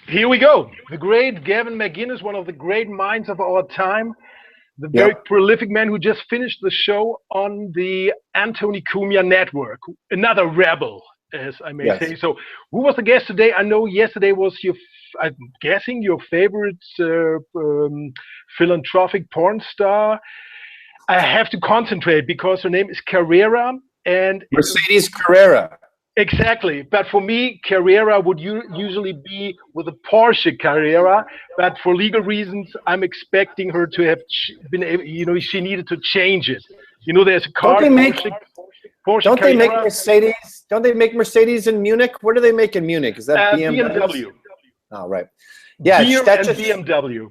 Here we go. The great Gavin McInnes, one of the great minds of our time, the very Yep. prolific man who just finished the show on the Anthony Cumia network. Another rebel, as I may Yes. say. So, who was the guest today? I know yesterday was I'm guessing, your favorite philanthropic porn star. I have to concentrate because her name is Carrera, and Mercedes Carrera. exactly. But for me, Carrera would usually be with a Porsche Carrera. But for legal reasons, I'm expecting her to have been able, she needed to change it. There's a car. Don't they make Carrera, Mercedes? Don't they make Mercedes in Munich? Where do they make in Munich? Is that BMW? Oh, right. Yeah, BMW.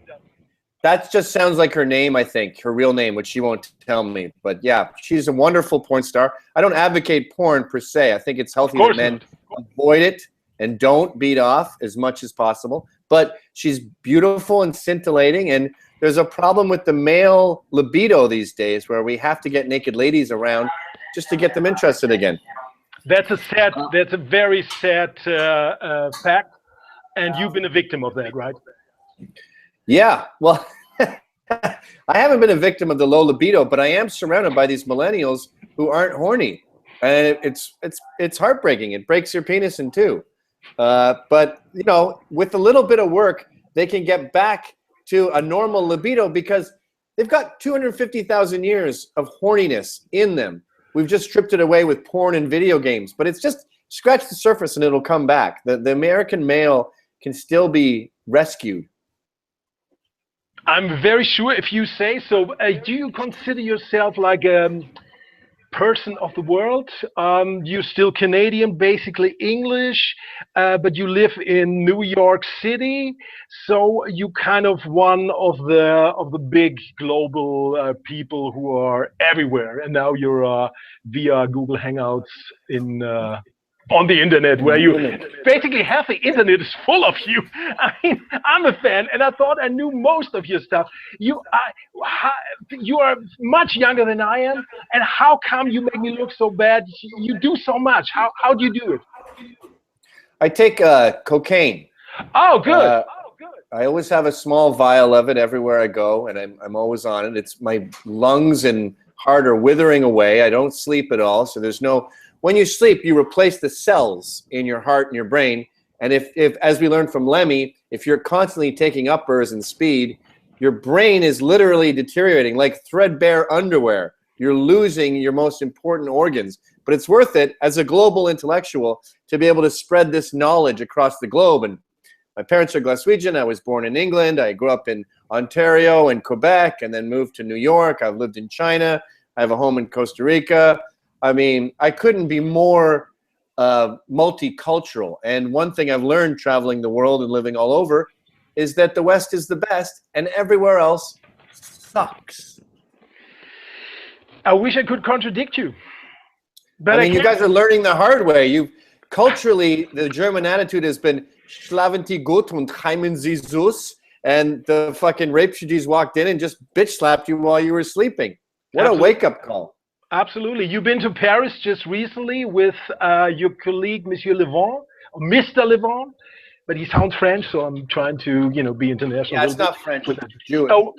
That just sounds like her name, I think, her real name, which she won't tell me. But yeah, she's a wonderful porn star. I don't advocate porn per se. I think it's healthy that men avoid it and don't beat off as much as possible. But she's beautiful and scintillating, and there's a problem with the male libido these days where we have to get naked ladies around just to get them interested again. That's a very sad fact, and you've been a victim of that, right? Yeah, well, I haven't been a victim of the low libido, but I am surrounded by these millennials who aren't horny, and it's heartbreaking. It breaks your penis in two. But with a little bit of work, they can get back to a normal libido because they've got 250,000 years of horniness in them. We've just stripped it away with porn and video games, but it's just scratch the surface and it'll come back. The American male can still be rescued. I'm very sure if you say so. Do you consider yourself like a person of the world? You're still Canadian, basically English, but you live in New York City. So you kind of one of the big global people who are everywhere. And now you're via Google Hangouts on the internet, where you basically half the internet is full of you. I mean, I'm a fan, and I thought I knew most of your stuff. You are much younger than I am, and how come you make me look so bad? You do so much. How do you do it? I take cocaine. Oh, good. I always have a small vial of it everywhere I go, and I'm always on it. It's my lungs and heart are withering away. I don't sleep at all, so there's no. When you sleep, you replace the cells in your heart and your brain. And if as we learned from Lemmy, if you're constantly taking uppers and speed, your brain is literally deteriorating like threadbare underwear. You're losing your most important organs. But it's worth it as a global intellectual to be able to spread this knowledge across the globe. And my parents are Glaswegian. I was born in England. I grew up in Ontario and Quebec and then moved to New York. I've lived in China. I have a home in Costa Rica. I mean, I couldn't be more multicultural. And one thing I've learned traveling the world and living all over is that the West is the best and everywhere else sucks. I wish I could contradict you. But I mean, you guys are learning the hard way. Culturally, the German attitude has been Schlafen Sie gut und heimen Sie süß. And the fucking refugees walked in and just bitch slapped you while you were sleeping. What a wake-up call. Absolutely. You've been to Paris just recently with your colleague, Monsieur Levant, or Mr. Levant, but he sounds French, so I'm trying to, be international. Yeah, it's not French. It's Jewish. Oh,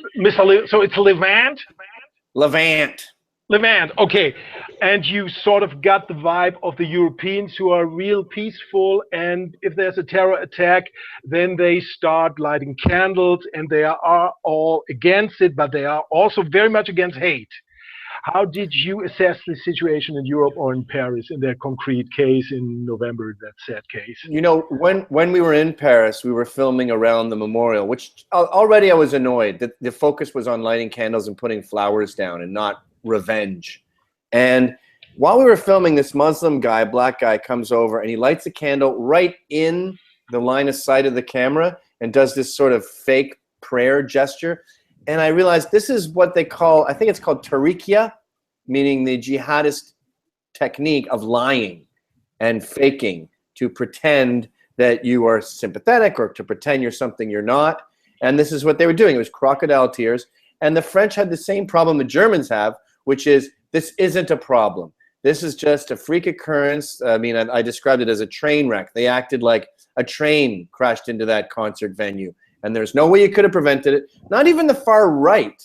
so it's Levant? Levant, okay. And you sort of got the vibe of the Europeans who are real peaceful, and if there's a terror attack, then they start lighting candles, and they are all against it, but they are also very much against hate. How did you assess the situation in Europe or in Paris in that concrete case in November, that sad case? When we were in Paris, we were filming around the memorial, which already I was annoyed that the focus was on lighting candles and putting flowers down and not revenge. And while we were filming, this Muslim guy, black guy, comes over and he lights a candle right in the line of sight of the camera and does this sort of fake prayer gesture. And I realized this is what they call, I think it's called tariqiyya, meaning the jihadist technique of lying and faking to pretend that you are sympathetic or to pretend you're something you're not. And this is what they were doing. It was crocodile tears. And the French had the same problem the Germans have, which is this isn't a problem. This is just a freak occurrence. I mean, I described it as a train wreck. They acted like a train crashed into that concert venue, and there's no way you could have prevented it. Not even the far right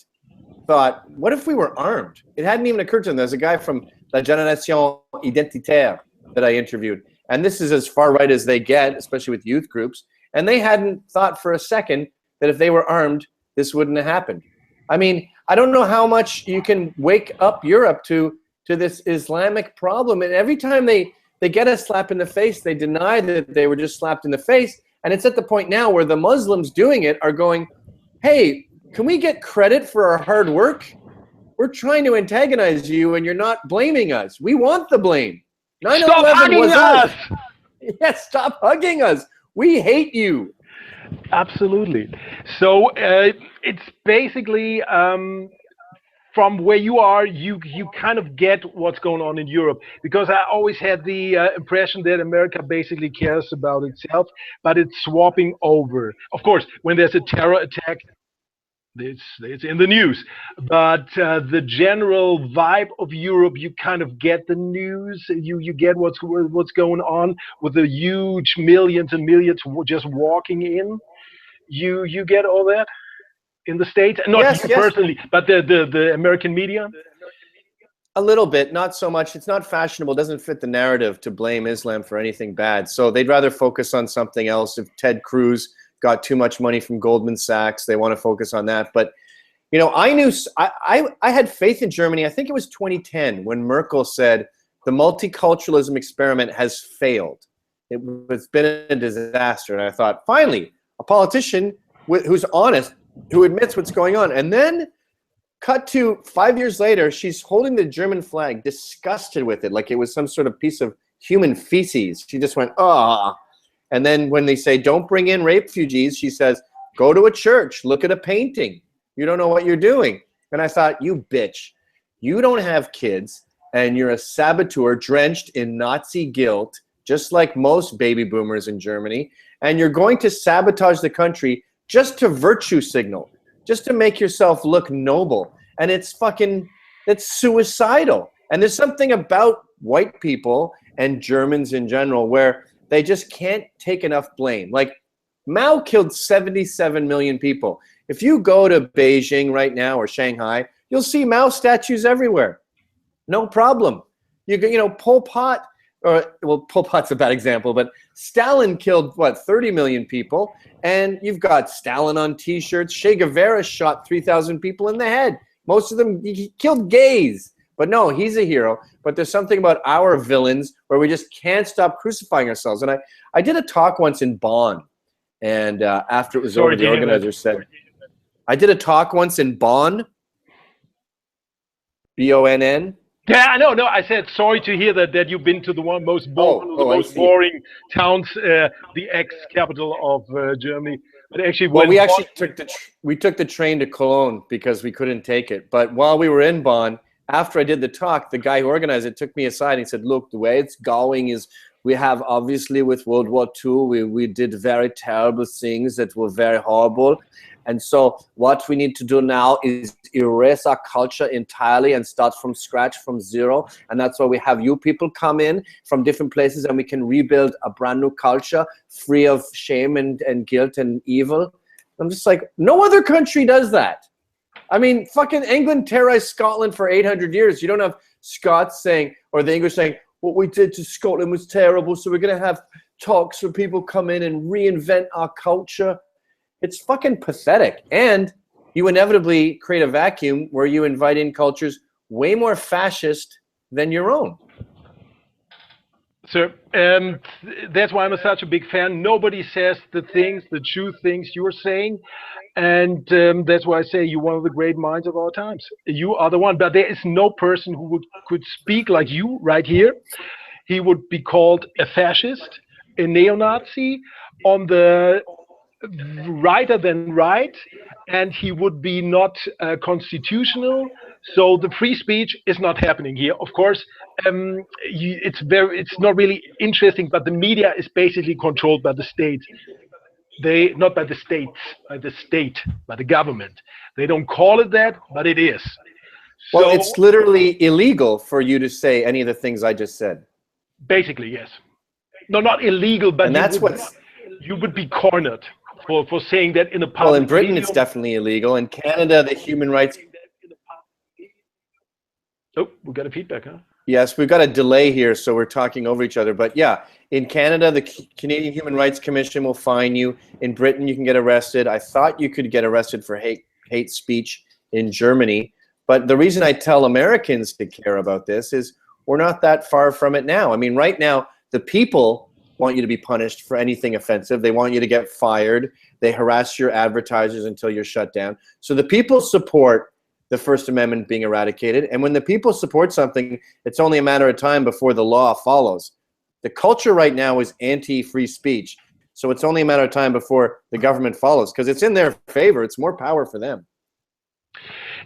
thought, what if we were armed? It hadn't even occurred to them. There's a guy from La Génération Identitaire that I interviewed, and this is as far right as they get, especially with youth groups, and they hadn't thought for a second that if they were armed, this wouldn't have happened. I mean, I don't know how much you can wake up Europe to this Islamic problem, and every time they get a slap in the face, they deny that they were just slapped in the face, and it's at the point now where the Muslims doing it are going, hey, can we get credit for our hard work? We're trying to antagonize you, and you're not blaming us. We want the blame. 9/11 Stop hugging was us! Yes, stop hugging us. We hate you. Absolutely. So it's basically from where you are, you kind of get what's going on in Europe, because I always had the impression that America basically cares about itself, but it's swapping over. Of course, when there's a terror attack, it's in the news, but the general vibe of Europe, you kind of get the news, you get what's going on with the huge millions and millions just walking in. You get all that in the States, not Yes, you yes. personally, but the American media. A little bit, not so much. It's not fashionable. It doesn't fit the narrative to blame Islam for anything bad. So they'd rather focus on something else. If Ted Cruz got too much money from Goldman Sachs, they want to focus on that. But you know, I had faith in Germany. I think it was 2010 when Merkel said the multiculturalism experiment has failed. It's been a disaster. And I thought, finally, a politician who's honest, who admits what's going on. And then cut to 5 years later, she's holding the German flag, disgusted with it, like it was some sort of piece of human feces. She just went, ah. And then when they say, don't bring in refugees, she says, go to a church, look at a painting. You don't know what you're doing. And I thought, you bitch, you don't have kids, and you're a saboteur drenched in Nazi guilt, just like most baby boomers in Germany, and you're going to sabotage the country just to virtue signal, just to make yourself look noble. And it's suicidal. And there's something about white people and Germans in general where they just can't take enough blame. Like, Mao killed 77 million people. If you go to Beijing right now or Shanghai, you'll see Mao statues everywhere. No problem. You know, Pol Pot, Pol Pot's a bad example, but Stalin killed, what, 30 million people, and you've got Stalin on T-shirts. Che Guevara shot 3,000 people in the head. Most of them, he killed gays. But no, he's a hero. But there's something about our villains where we just can't stop crucifying ourselves. And I did a talk once in Bonn, and after it was over, the organizer said, I did a talk once in Bonn, B-O-N-N. Yeah, no, I said sorry to hear that you've been to the most boring towns, the ex-capital of Germany. But actually, well, we took the train to Cologne because we couldn't take it. But while we were in Bonn, after I did the talk, the guy who organized it took me aside and he said, look, the way it's going is we have, obviously, with World War II, we did very terrible things that were very horrible. And so what we need to do now is erase our culture entirely and start from scratch, from zero. And that's why we have you people come in from different places and we can rebuild a brand new culture free of shame and guilt and evil. I'm just like, no other country does that. I mean, fucking England terrorized Scotland for 800 years. You don't have Scots saying, or the English saying, what we did to Scotland was terrible, so we're going to have talks where people come in and reinvent our culture. It's fucking pathetic. And you inevitably create a vacuum where you invite in cultures way more fascist than your own. So that's why I'm such a big fan. Nobody says the true things you're saying. And that's why I say you're one of the great minds of our times. You are the one. But there is no person who could speak like you right here. He would be called a fascist, a neo-Nazi, on the righter than right, and he would be not constitutional. So the free speech is not happening here. Of course, it's not really interesting, but the media is basically controlled by the state. Not by the states, by the state, by the government. They don't call it that, but it is. Well, So it's literally illegal for you to say any of the things I just said. basically, yes. No, not illegal, but And that's what's, you would be cornered for saying that in a well, in public Britain, it's medium. definitely illegal. In Canada, the human rights. Oh, we got a feedback, huh? Yes, we've got a delay here, so we're talking over each other. But yeah, in Canada, the Canadian Human Rights Commission will fine you. In Britain, you can get arrested. I thought you could get arrested for hate speech in Germany. But the reason I tell Americans to care about this is we're not that far from it now. I mean, right now, the people want you to be punished for anything offensive. They want you to get fired. They harass your advertisers until you're shut down. So the people support the First Amendment being eradicated. And when the people support something, it's only a matter of time before the law follows. The culture right now is anti-free speech. So it's only a matter of time before the government follows, because it's in their favor. It's more power for them.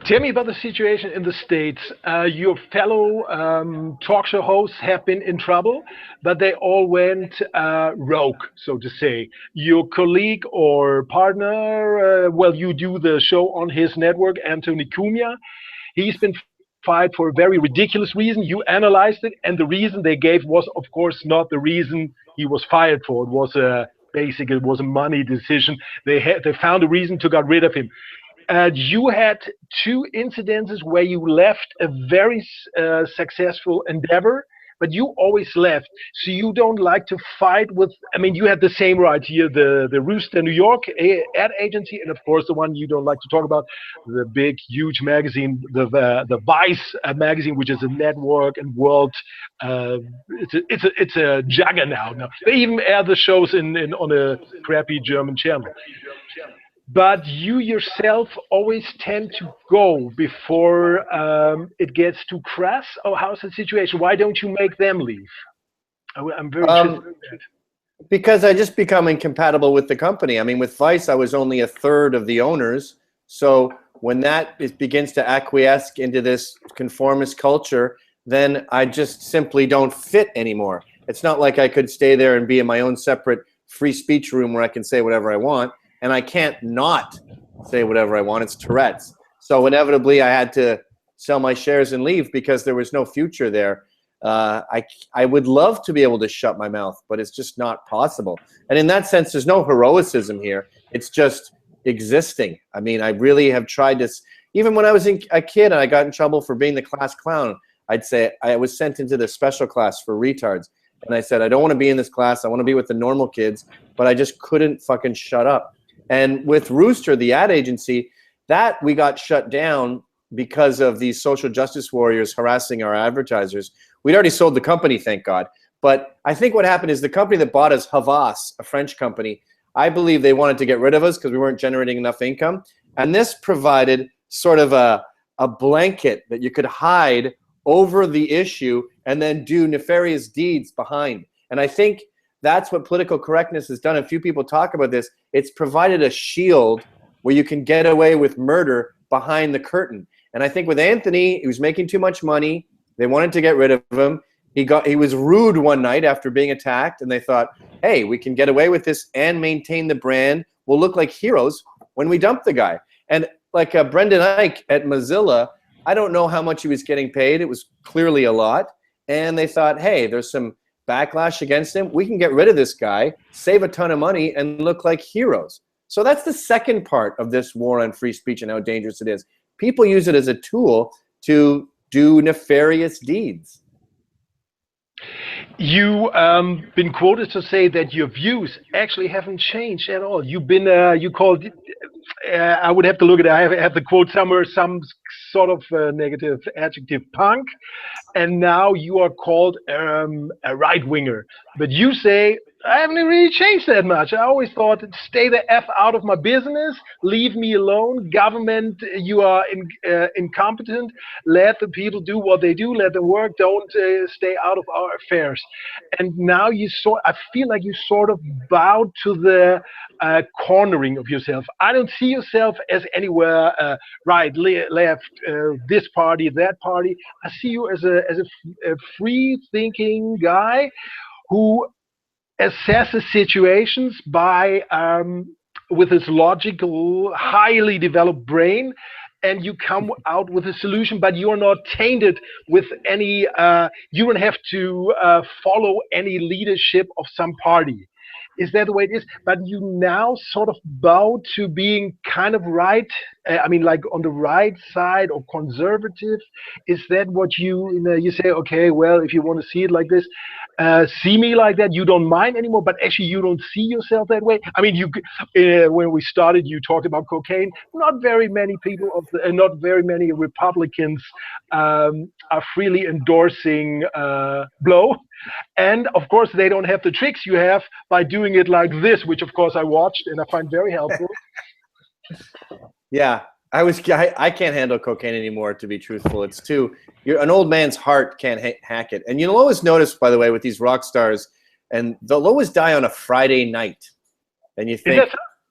Tell me about the situation in the States. Your fellow talk show hosts have been in trouble, but they all went rogue, so to say. Your colleague or partner, well, you do the show on his network, Anthony Cumia. He's been fired for a very ridiculous reason. You analyzed it, and the reason they gave was, of course, not the reason he was fired for. It was basically, it was a money decision. They found a reason to get rid of him. You had two incidences where you left a very successful endeavor, but you always left. So you don't like to fight with, I mean, you have the same right here, the Rooster New York ad agency, and of course the one you don't like to talk about, the big, huge magazine, the Vice magazine, which is a network and world, it's a juggernaut now. They even air the shows on a crappy German channel. But you yourself always tend to go before it gets too crass? Or how's the situation? Why don't you make them leave? I'm very interested in that. Because I just become incompatible with the company. I mean, with Vice, I was only a third of the owners. So when that begins to acquiesce into this conformist culture, then I just simply don't fit anymore. It's not like I could stay there and be in my own separate free speech room where I can say whatever I want. And I can't not say whatever I want. It's Tourette's. So inevitably, I had to sell my shares and leave because there was no future there. I would love to be able to shut my mouth, but it's just not possible. And in that sense, there's no heroism here. It's just existing. I mean, I really have tried this. Even when I was a kid and I got in trouble for being the class clown, I'd say I was sent into the special class for retards. And I said, I don't want to be in this class. I want to be with the normal kids. But I just couldn't fucking shut up. And with Rooster, the ad agency, that we got shut down because of these social justice warriors harassing our advertisers. We'd already sold the company, thank God. But I think what happened is the company that bought us, Havas, a French company, I believe they wanted to get rid of us because we weren't generating enough income. And this provided sort of a blanket that you could hide over the issue and then do nefarious deeds behind. And I think that's what political correctness has done. A few people talk about this. It's provided a shield where you can get away with murder behind the curtain. And I think with Anthony, he was making too much money. They wanted to get rid of him. He was rude one night after being attacked, and they thought, hey, we can get away with this and maintain the brand. We'll look like heroes when we dump the guy. And like Brendan Eich at Mozilla, I don't know how much he was getting paid. It was clearly a lot. And they thought, hey, there's some backlash against him. We can get rid of this guy, save a ton of money, and look like heroes. So that's the second part of this war on free speech and how dangerous it is. People use it as a tool to do nefarious deeds. You been quoted to say that your views actually haven't changed at all. You've been you called. I would have to look at it. I have the quote somewhere, some sort of negative adjective, punk, and now you are called a right winger. But you say I haven't really changed that much. I always thought, stay the F out of my business, leave me alone. Government, you are incompetent. Let the people do what they do. Let them work. Don't stay out of our affairs. And now I feel like you sort of bowed to the cornering of yourself. I don't see yourself as anywhere right, left, this party, that party. I see you as a free-thinking guy who assesses situations by with his logical, highly developed brain, and you come out with a solution, but you're not tainted with any, you don't have to follow any leadership of some party. Is that the way it is? But you now sort of bow to being kind of right, I mean, like on the right side or conservative. Is that what you say, okay, well, if you want to see it like this, see me like that, you don't mind anymore, but actually you don't see yourself that way? I mean, when we started, you talked about cocaine. Not very many people, not very many Republicans are freely endorsing blow. And of course, they don't have the tricks you have by doing it like this, which of course I watched and I find very helpful. Yeah, I can't handle cocaine anymore, to be truthful. It's an old man's heart can't hack it. And you'll always notice, by the way, with these rock stars, and they'll always die on a Friday night. And you think,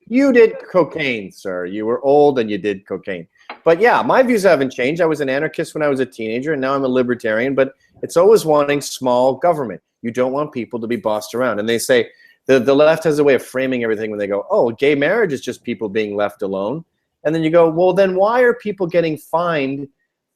you did cocaine, sir. You were old and you did cocaine. But yeah, my views haven't changed. I was an anarchist when I was a teenager, and now I'm a libertarian. But it's always wanting small government. You don't want people to be bossed around. And they say, the left has a way of framing everything when they go, oh, gay marriage is just people being left alone. And then you go, well, then why are people getting fined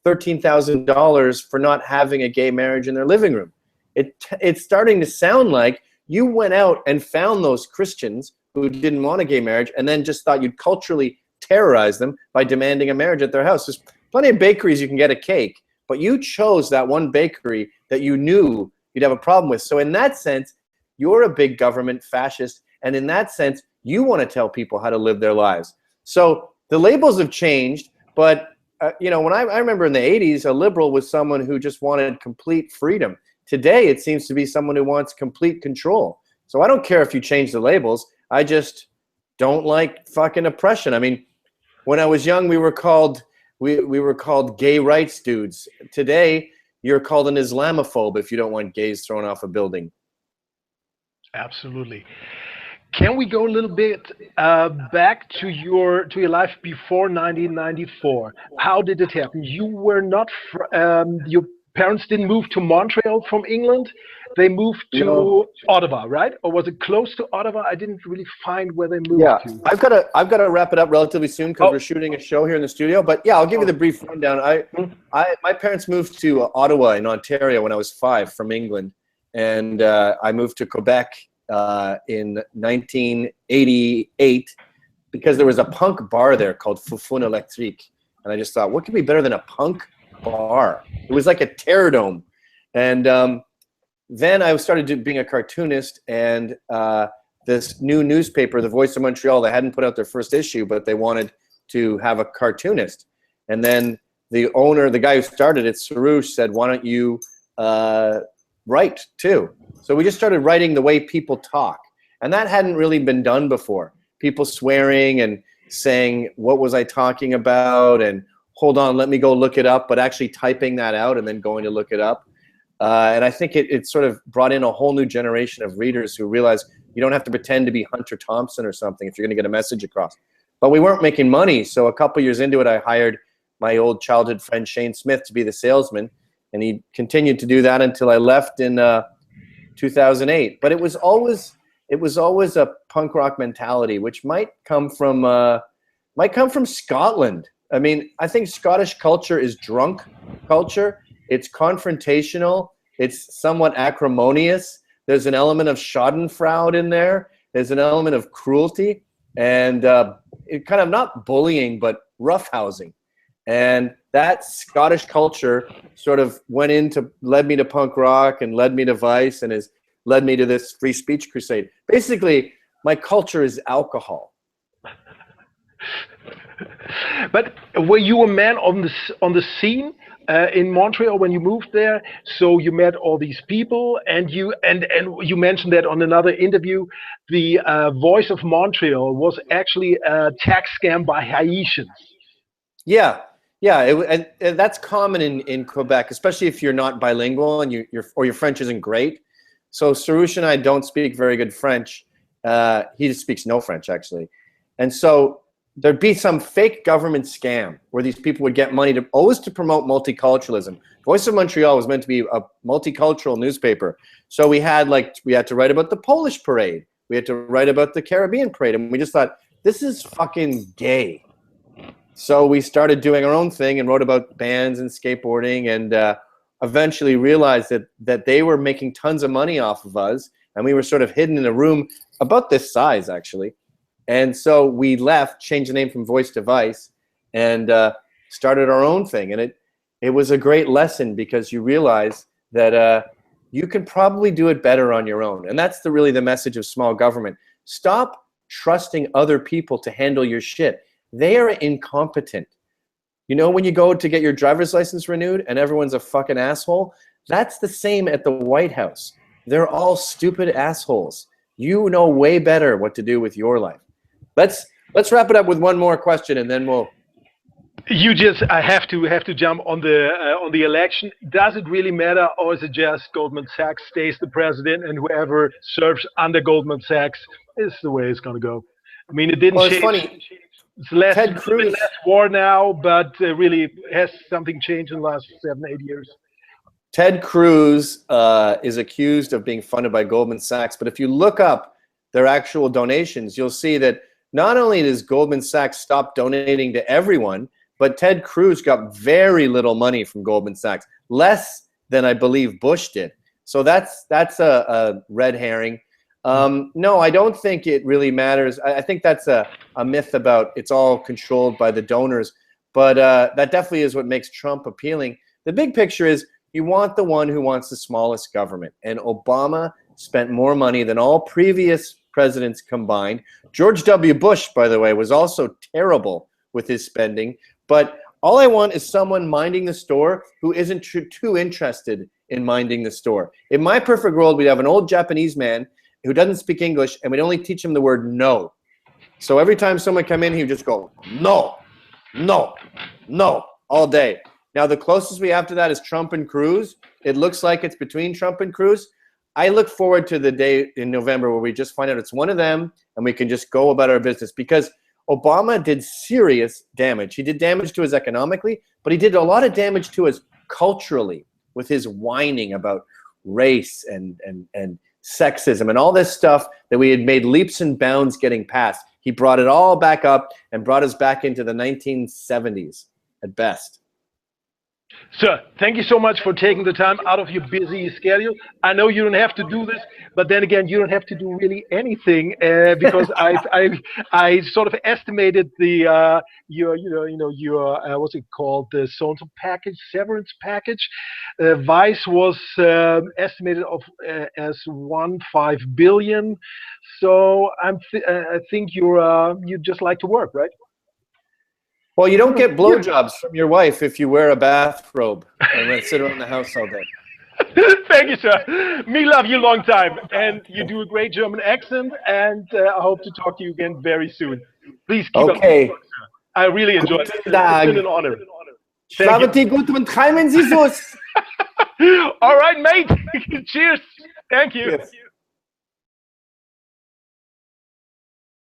$13,000 for not having a gay marriage in their living room? It's starting to sound like you went out and found those Christians who didn't want a gay marriage and then just thought you'd culturally terrorize them by demanding a marriage at their house. There's plenty of bakeries you can get a cake, but you chose that one bakery that you knew you'd have a problem with. So in that sense, you're a big government fascist, and in that sense, you want to tell people how to live their lives. So the labels have changed, but when I remember in the 80s, a liberal was someone who just wanted complete freedom. Today, it seems to be someone who wants complete control. So I don't care if you change the labels. I just don't like fucking oppression. I mean, when I was young, we were called gay rights dudes. Today, you're called an Islamophobe if you don't want gays thrown off a building. Absolutely. Can we go a little bit back to your life before 1994? How did it happen? You were not. Your parents didn't move to Montreal from England. They moved to Ottawa, right? Or was it close to Ottawa? I didn't really find where they moved to. I've got to wrap it up relatively soon because we're shooting a show here in the studio. But yeah, I'll give you the brief rundown. My parents moved to Ottawa in Ontario when I was 5 from England, and I moved to Quebec in 1988 because there was a punk bar there called Foufoune Electrique, and I just thought, what could be better than a punk bar? It was like a terror dome. And then I started being a cartoonist, and this new newspaper, The Voice of Montreal, they hadn't put out their first issue, but they wanted to have a cartoonist. And then the owner, the guy who started it, Satirist, said, why don't you write too? So we just started writing the way people talk. And that hadn't really been done before. People swearing and saying, what was I talking about? And hold on, let me go look it up, but actually typing that out and then going to look it up. And I think it sort of brought in a whole new generation of readers who realized you don't have to pretend to be Hunter Thompson or something if you're going to get a message across. But we weren't making money, so a couple years into it, I hired my old childhood friend Shane Smith to be the salesman, and he continued to do that until I left in 2008. But it was always a punk rock mentality, which might come from Scotland. I mean, I think Scottish culture is drunk culture. It's confrontational. It's somewhat acrimonious. There's an element of schadenfreude in there. There's an element of cruelty and it kind of not bullying, but roughhousing. And that Scottish culture sort of led me to punk rock and led me to Vice and has led me to this free speech crusade. Basically, my culture is alcohol. But were you a man on the scene in Montreal when you moved there? So you met all these people, and you mentioned that on another interview, the Voice of Montreal was actually a tax scam by Haitians. Yeah, and that's common in Quebec, especially if you're not bilingual and your French isn't great. So Sarouche and I don't speak very good French. He just speaks no French, actually. And so there'd be some fake government scam where these people would get money always to promote multiculturalism. Voice of Montreal was meant to be a multicultural newspaper. So we had to write about the Polish parade. We had to write about the Caribbean parade. And we just thought, this is fucking gay. So we started doing our own thing and wrote about bands and skateboarding, and eventually realized that they were making tons of money off of us, and we were sort of hidden in a room about this size, actually. And so we left, changed the name from Voice to Vice, and started our own thing. And it was a great lesson, because you realize that you can probably do it better on your own. And that's really the message of small government. Stop trusting other people to handle your shit. They are incompetent. You know, when you go to get your driver's license renewed and everyone's a fucking asshole, that's the same at the White House. They're all stupid assholes. You know way better what to do with your life. Let's wrap it up with one more question, and then we'll. I have to jump on the election. Does it really matter, or is it just Goldman Sachs stays the president, and whoever serves under Goldman Sachs is the way it's going to go? I mean, it didn't change. It's funny. It's less, Ted Cruz. less war now, but really has something changed in the last 7-8 years. Ted Cruz is accused of being funded by Goldman Sachs, but if you look up their actual donations, you'll see that not only does Goldman Sachs stop donating to everyone, but Ted Cruz got very little money from Goldman Sachs, less than I believe Bush did. So that's a red herring. No, I don't think it really matters. I think that's a myth about it's all controlled by the donors, but that definitely is what makes Trump appealing. The big picture is you want the one who wants the smallest government, and Obama spent more money than all previous presidents combined. George W. Bush, by the way, was also terrible with his spending, but all I want is someone minding the store who isn't too interested in minding the store. In my perfect world, we'd have an old Japanese man who doesn't speak English, and we'd only teach him the word no. So every time someone come in, he would just go, no, no, no, all day. Now, the closest we have to that is Trump and Cruz. It looks like it's between Trump and Cruz. I look forward to the day in November where we just find out it's one of them, and we can just go about our business, because Obama did serious damage. He did damage to us economically, but he did a lot of damage to us culturally with his whining about race and sexism and all this stuff that we had made leaps and bounds getting past. He brought it all back up and brought us back into the 1970s at best. Sir, thank you so much for taking the time out of your busy schedule. I know you don't have to do this, but then again, you don't have to do really anything, because I sort of estimated the your what's it called, the so-and-so package, severance package. Vice was estimated as 1.5 billion. So I think you just like to work, right? Well, you don't get blowjobs from your wife if you wear a bathrobe and then sit around the house all day. Thank you, sir. Me love you long time, and you do a great German accent, and I hope to talk to you again very soon. Please keep up. Okay. I really enjoyed it. It's been an honor. Schlafen gut und treiben Sie Sus. All right, mate. Cheers. Thank you. Yes.